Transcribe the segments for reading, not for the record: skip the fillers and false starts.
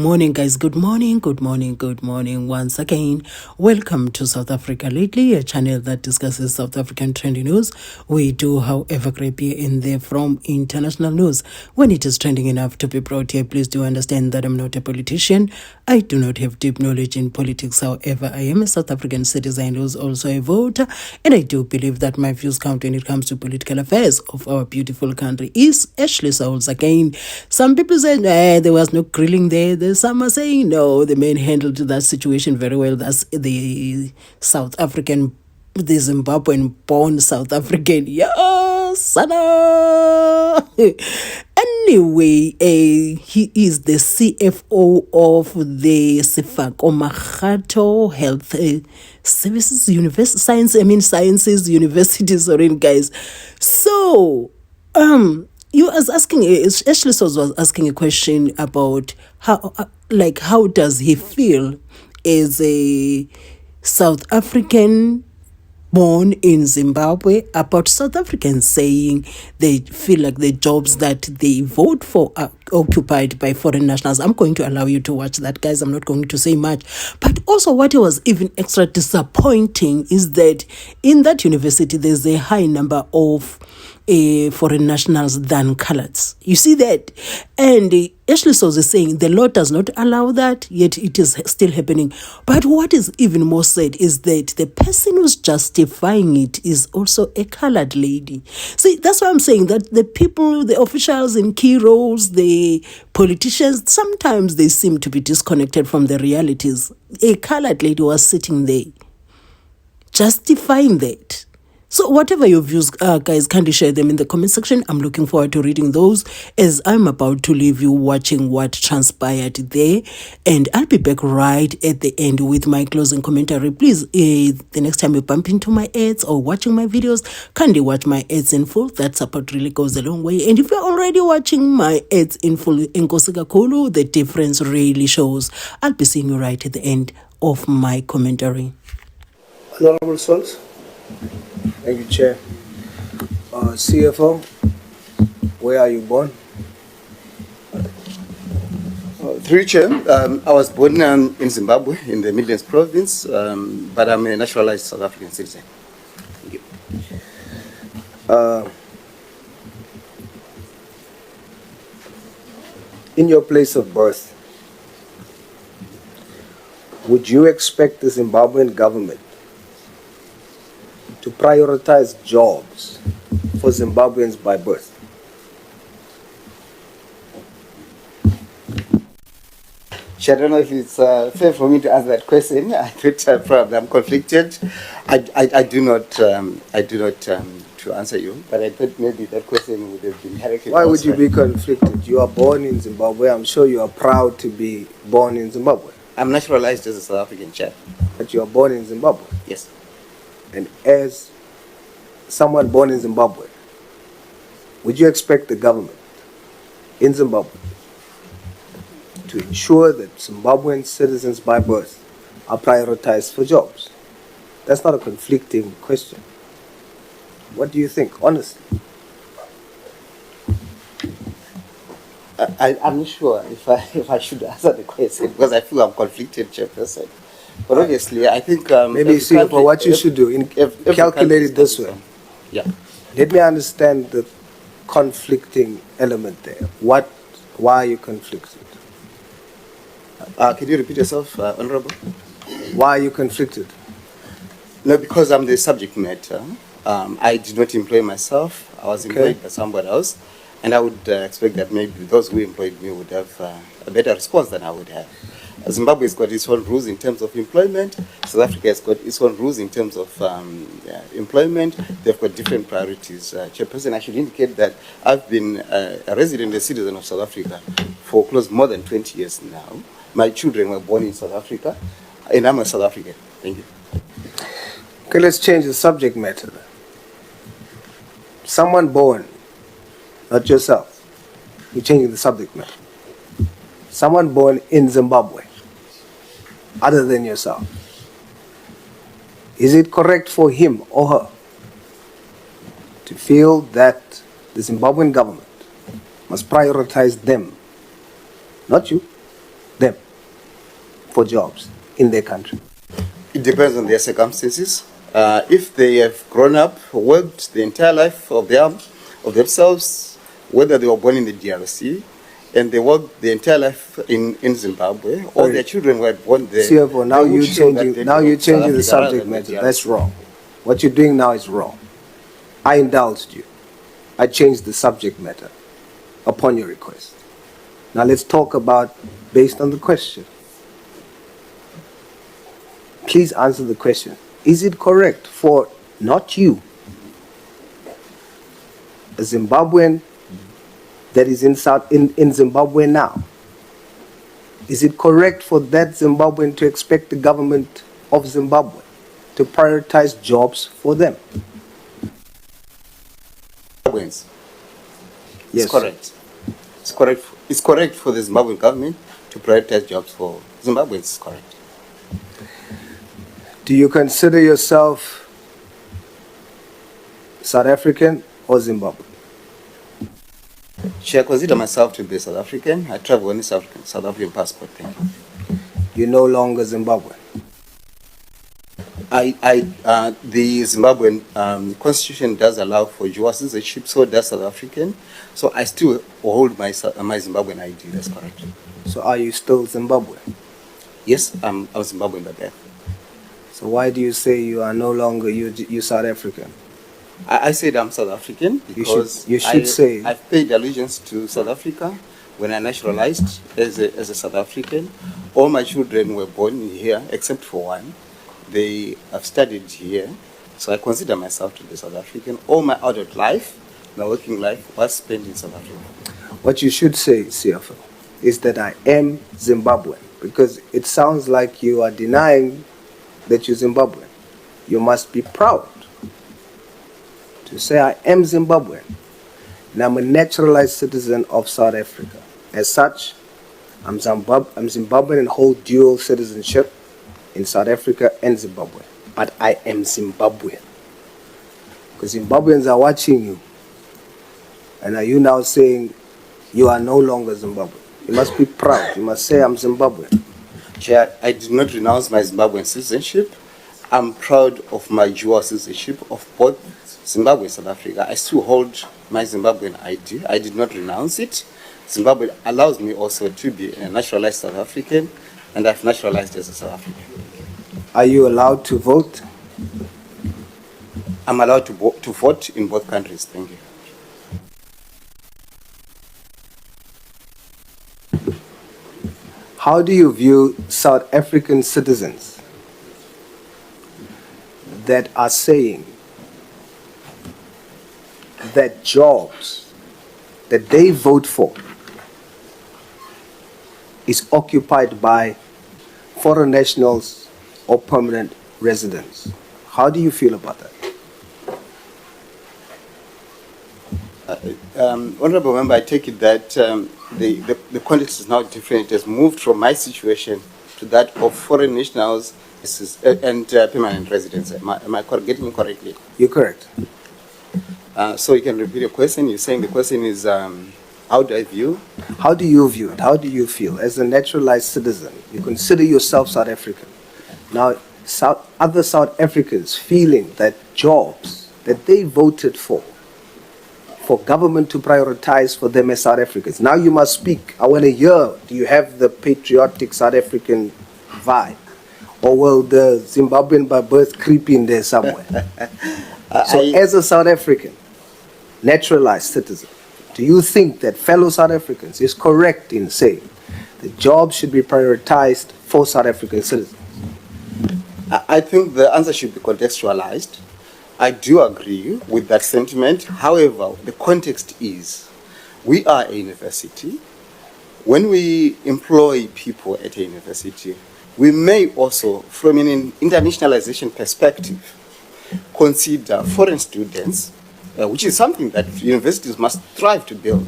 morning, guys. Good morning, good morning, good morning. Once again, welcome to South Africa Lately, a channel that discusses South African trending news. We do, however, grab here and there from international news. When it is trending enough to be brought here, please do understand that I'm not a politician. I do not have deep knowledge in politics. However, I am a South African citizen who's also a voter, and I do believe that my views count when it comes to political affairs of our beautiful country. Is Ashley Sauls again? Some people say, there was no grilling there. There's some are saying, no, the man handled that situation very well. That's the South African, the Zimbabwean born South African. Yes, sana. Anyway, he is the CFO of the SEFAKO MAKGATHO Health Services University, Sciences University, sorry guys. So, you was asking, Ashley Sauls was asking a question about how does he feel as a South African born in Zimbabwe about South Africans saying they feel like the jobs that they vote for are occupied by foreign nationals. I'm going to allow you to watch that, guys. I'm not going to say much. But also what was even extra disappointing is that in that university, there's a high number of foreign nationals than coloreds. You see that? And Ashley Sauls is saying the law does not allow that, yet it is still happening. But what is even more sad is that the person who's justifying it is also a colored lady. See, that's why I'm saying that the people, the officials in key roles, the politicians, sometimes they seem to be disconnected from the realities. A colored lady was sitting there justifying that. So whatever your views are, guys, kindly share them in the comment section. I'm looking forward to reading those as I'm about to leave you watching what transpired there. And I'll be back right at the end with my closing commentary. Please, the next time you bump into my ads or watching my videos, kindly watch my ads in full. That support really goes a long way. And if you're already watching my ads in full, the difference really shows. I'll be seeing you right at the end of my commentary. Honorable Sauls. Thank you, Chair. CFO, where are you born? Through Chair, I was born in Zimbabwe, in the Midlands province, but I'm a naturalized South African citizen. Thank you. In your place of birth, would you expect the Zimbabwean government to prioritize jobs for Zimbabweans by birth? I don't know if it's fair for me to answer that question. I thought probably I'm conflicted. I do not to answer you, but I thought maybe that question would have been directly. Why would you be conflicted? You are born in Zimbabwe. I'm sure you are proud to be born in Zimbabwe. I'm naturalized as a South African, Chair. But you are born in Zimbabwe? Yes. And as someone born in Zimbabwe, would you expect the government in Zimbabwe to ensure that Zimbabwean citizens by birth are prioritized for jobs? That's not a conflicting question. What do you think, honestly? I'm not sure if I should answer the question because I feel I'm conflicted, Chairperson. But obviously, I think maybe see for what you should do. Calculate it this way. Yeah. Let me understand the conflicting element there. Why are you conflicted? Can you repeat yourself, Honorable? Why are you conflicted? No, because I'm the subject matter. I did not employ myself. I was employed by somebody else, and I would expect that maybe those who employed me would have a better response than I would have. Zimbabwe has got its own rules in terms of employment. South Africa has got its own rules in terms of employment. They've got different priorities. Chairperson, I should indicate that I've been a resident, a citizen of South Africa for close more than 20 years now. My children were born in South Africa, and I'm a South African. Thank you. Okay, let's change the subject matter. Someone born, not yourself. You're changing the subject matter. Someone born in Zimbabwe, other than yourself, is it correct for him or her to feel that the Zimbabwean government must prioritize them, not you, them, for jobs in their country? It depends on their circumstances. If they have grown up, worked the entire life of themselves, whether they were born in the DRC, and they worked the entire life in Zimbabwe, or their children were born there. CFO, now you're changing the subject matter. That's wrong. What you're doing now is wrong. I indulged you. I changed the subject matter upon your request. Now let's talk about based on the question. Please answer the question. Is it correct for not you, a Zimbabwean that is in Zimbabwe now? Is it correct for that Zimbabwean to expect the government of Zimbabwe to prioritize jobs for them? Zimbabweans. Yes. It's correct. It's correct. It's correct for the Zimbabwean government to prioritize jobs for Zimbabweans. It's correct. Do you consider yourself South African or Zimbabwean? I consider myself to be South African. I travel on a South African passport. Thank you. You're no longer Zimbabwean. The Zimbabwean constitution does allow for dual citizenship, so does South African. So I still hold my Zimbabwean ID. That's correct. So are you still Zimbabwean? Yes, I'm Zimbabwean by birth. So why do you say you are no longer you South African? I said I'm South African because you should say I've paid allegiance to South Africa when I naturalized as a South African. All my children were born here except for one. They have studied here, so I consider myself to be South African. All my adult life, my working life, was spent in South Africa. What you should say, CFO, is that I am Zimbabwean, because it sounds like you are denying that you're Zimbabwean. You must be proud to say I am Zimbabwean and I'm a naturalized citizen of South Africa. As such, I'm Zimbabwean and hold dual citizenship in South Africa and Zimbabwe. But I am Zimbabwean. Because Zimbabweans are watching you. And are you now saying you are no longer Zimbabwean? You must be proud. You must say I'm Zimbabwean. Chair, I did not renounce my Zimbabwean citizenship. I'm proud of my dual citizenship of both Zimbabwe and South Africa. I still hold my Zimbabwean ID. I did not renounce it. Zimbabwe allows me also to be a naturalized South African, and I've naturalized as a South African. Are you allowed to vote? I'm allowed to vote in both countries. Thank you. How do you view South African citizens that are saying that jobs that they vote for is occupied by foreign nationals or permanent residents? How do you feel about that? Honorable Member, I take it that the context is now different. It has moved from my situation to that of foreign nationals and permanent residents. Am I getting it correctly? You're correct. So you can repeat your question. You're saying the question is, how do I view? How do you view it? How do you feel? As a naturalized citizen, you consider yourself South African. Now, other South Africans feeling that jobs that they voted for government to prioritize for them as South Africans. Now you must speak. I want to hear, do you have the patriotic South African vibe? Or will the Zimbabwean by birth creep in there somewhere? So as a South African, naturalized citizen, do you think that fellow South Africans is correct in saying that jobs should be prioritized for South African citizens? I think the answer should be contextualized. I do agree with that sentiment. However, the context is, we are a university. When we employ people at a university, we may also, from an internationalization perspective, consider foreign students, which is something that universities must strive to build.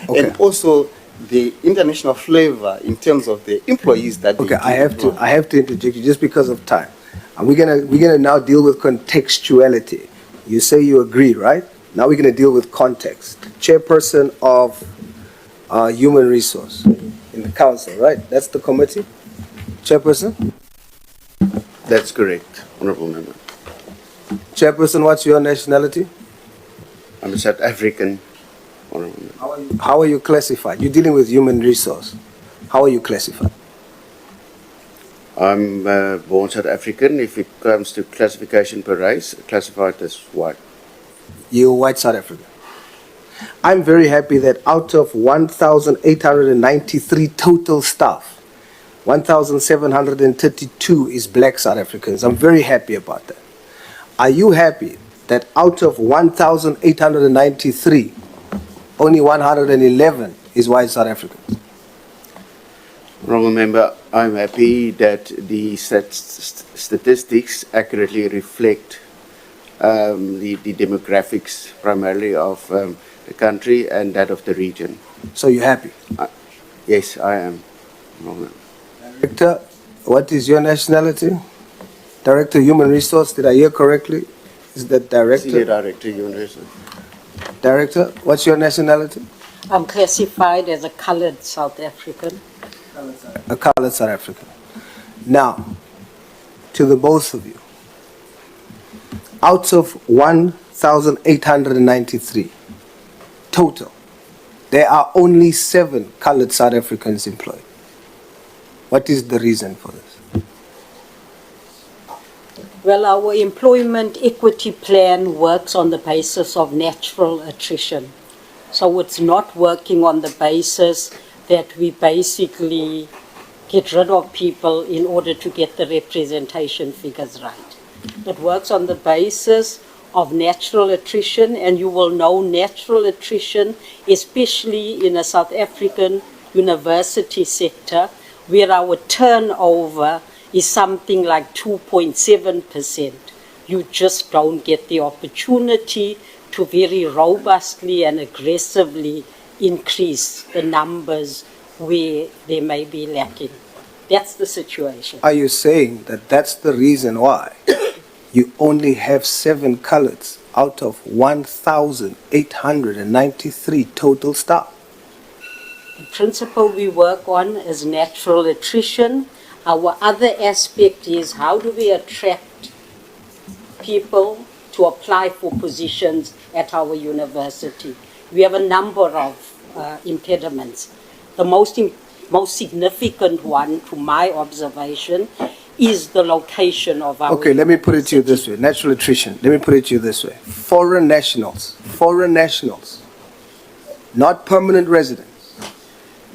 Okay. And also the international flavor in terms of the employees that okay, I have to interject you just because of time. And we're gonna now deal with contextuality. You say you agree, right? Now we're gonna deal with context. Chairperson of Human Resource in the council, right? That's the committee. Chairperson? That's correct, Honourable Member. Chairperson, what's your nationality? I'm a South African, Honourable Member. How are you classified? You're dealing with human resource. How are you classified? I'm born South African. If it comes to classification per race, classified as white. You're white South African. I'm very happy that out of 1,893 total staff, 1,732 is black South Africans. I'm very happy about that. Are you happy that out of 1,893, only 111 is white South Africans? Honourable Member, I'm happy that the statistics accurately reflect the demographics primarily of the country and that of the region. So you're happy? Yes, I am. Honourable Member. Director, what is your nationality? Director Human Resource, did I hear correctly? Is that Director? Senior Director, Human Resources. Director, what's your nationality? I'm classified as a coloured South African. A colored South African. Now, to the both of you, out of 1,893 total, there are only 7 colored South Africans employed. What is the reason for this? Well, our employment equity plan works on the basis of natural attrition. So it's not working on the basis that we basically get rid of people in order to get the representation figures right. It works on the basis of natural attrition, and you will know natural attrition, especially in a South African university sector, where our turnover is something like 2.7%. You just don't get the opportunity to very robustly and aggressively increase the numbers where they may be lacking. That's the situation. Are you saying that that's the reason why you only have 7 coloreds out of 1,893 total staff? The principle we work on is natural attrition. Our other aspect is how do we attract people to apply for positions at our university. We have a number of impediments. The most significant one, to my observation, is the location of our Okay, let me put it to you this way. Natural attrition. Let me put it to you this way. Foreign nationals, not permanent residents,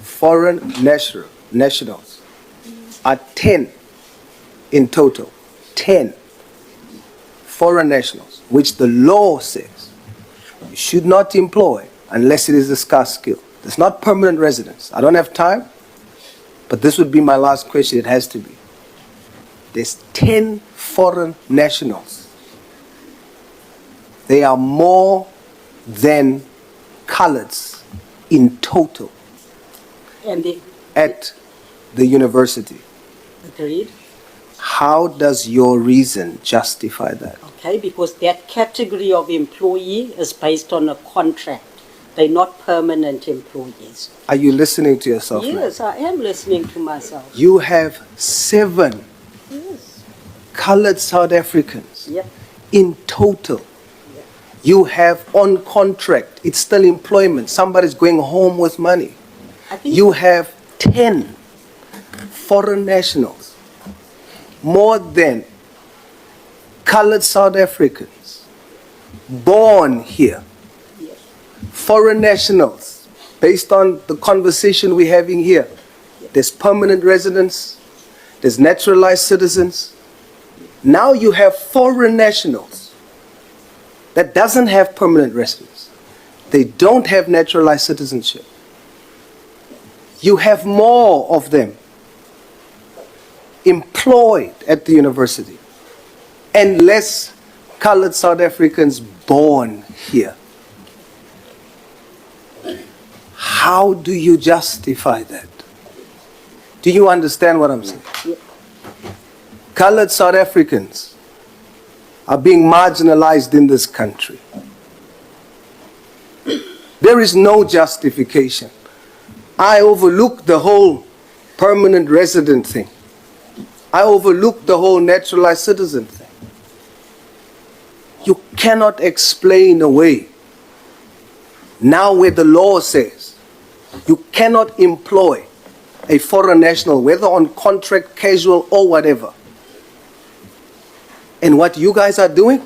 foreign nationals are 10 in total. 10 foreign nationals, which the law says you should not employ unless it is a scarce skill. It's not permanent residents. I don't have time, but this would be my last question. It has to be. There's 10 foreign nationals. They are more than coloreds in total at the university. Agreed. How does your reason justify that? Okay, because that category of employee is based on a contract. They're not permanent employees. Are you listening to yourself now? Yes, I am listening to myself. You have 7 colored South Africans in total. You have on contract, it's still employment. Somebody's going home with money. You have 10 foreign nationals, more than colored South Africans born here. Foreign nationals, based on the conversation we're having here, there's permanent residents, there's naturalized citizens. Now you have foreign nationals that doesn't have permanent residence. They don't have naturalized citizenship. You have more of them employed at the university and less colored South Africans born here. How do you justify that? Do you understand what I'm saying? Colored South Africans are being marginalized in this country. There is no justification. I overlook the whole permanent resident thing. I overlooked the whole naturalized citizen thing. You cannot explain away now where the law says you cannot employ a foreign national, whether on contract, casual, or whatever. And what you guys are doing,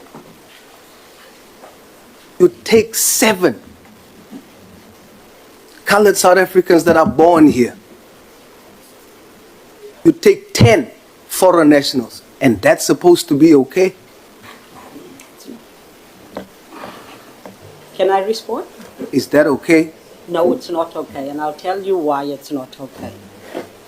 you take 7 colored South Africans that are born here. You take 10 foreign nationals, and that's supposed to be okay? Can I respond? Is that okay? No, it's not okay, and I'll tell you why it's not okay.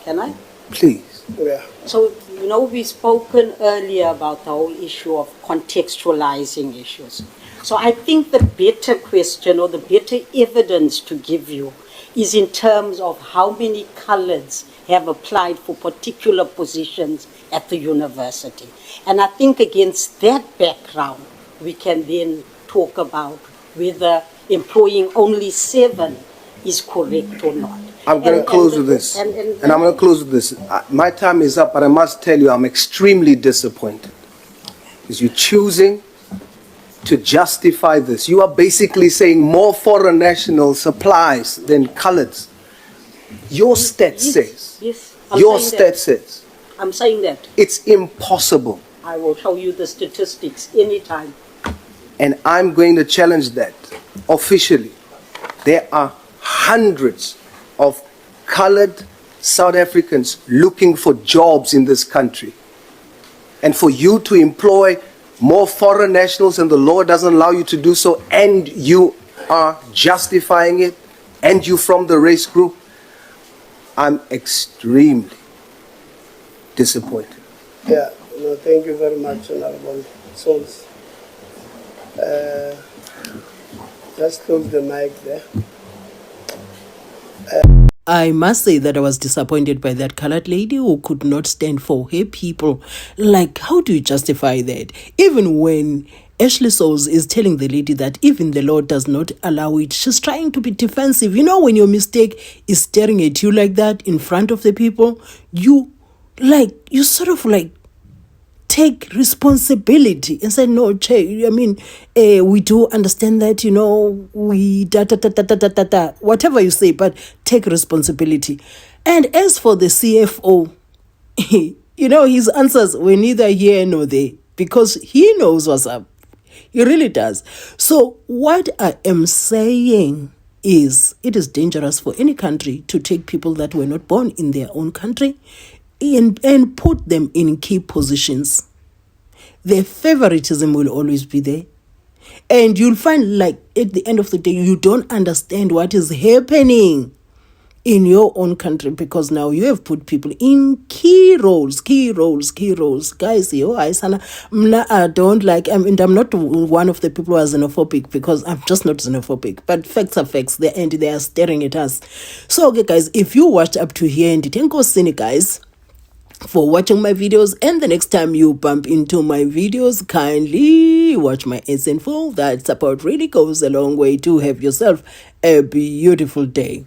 Can I? Please. Yeah. So, you know, we've spoken earlier about the whole issue of contextualizing issues. So I think the better question or the better evidence to give you is in terms of how many coloreds have applied for particular positions at the university. And I think against that background, we can then talk about whether employing only 7 is correct or not. I'm going to close with this. And I'm going to close with this. My time is up, but I must tell you, I'm extremely disappointed. Because you're choosing to justify this. You are basically saying more foreign national supplies than coloreds. Your stat says. Yes. Your stat says. I'm saying that. It's impossible. I will show you the statistics anytime. And I'm going to challenge that officially. There are hundreds of colored South Africans looking for jobs in this country. And for you to employ more foreign nationals and the law doesn't allow you to do so, and you are justifying it, and you from the race group, I'm extremely disappointed. Yeah, no, thank you very much, Honorable Sauls. Just close the mic there. I must say that I was disappointed by that colored lady who could not stand for her people. Like, how do you justify that? Even when Ashley Sauls is telling the lady that even the law does not allow it, she's trying to be defensive. You know, when your mistake is staring at you like that in front of the people, you sort of like take responsibility and say, no, I mean, we do understand that, you know, we whatever you say, but take responsibility. And as for the CFO, you know, his answers were neither here nor there because he knows what's up. He really does. So what I am saying is it is dangerous for any country to take people that were not born in their own country and put them in key positions. Their favoritism will always be there. And you'll find, like, at the end of the day, you don't understand what is happening in your own country because now you have put people in key roles. Guys, I don't like, I'm not one of the people who are xenophobic because I'm just not xenophobic. But facts are facts, and they are staring at us. So, okay, guys, if you watched up to here, and thank you, guys, for watching my videos, and the next time you bump into my videos, kindly watch my ads in full. That support really goes a long way to have yourself a beautiful day.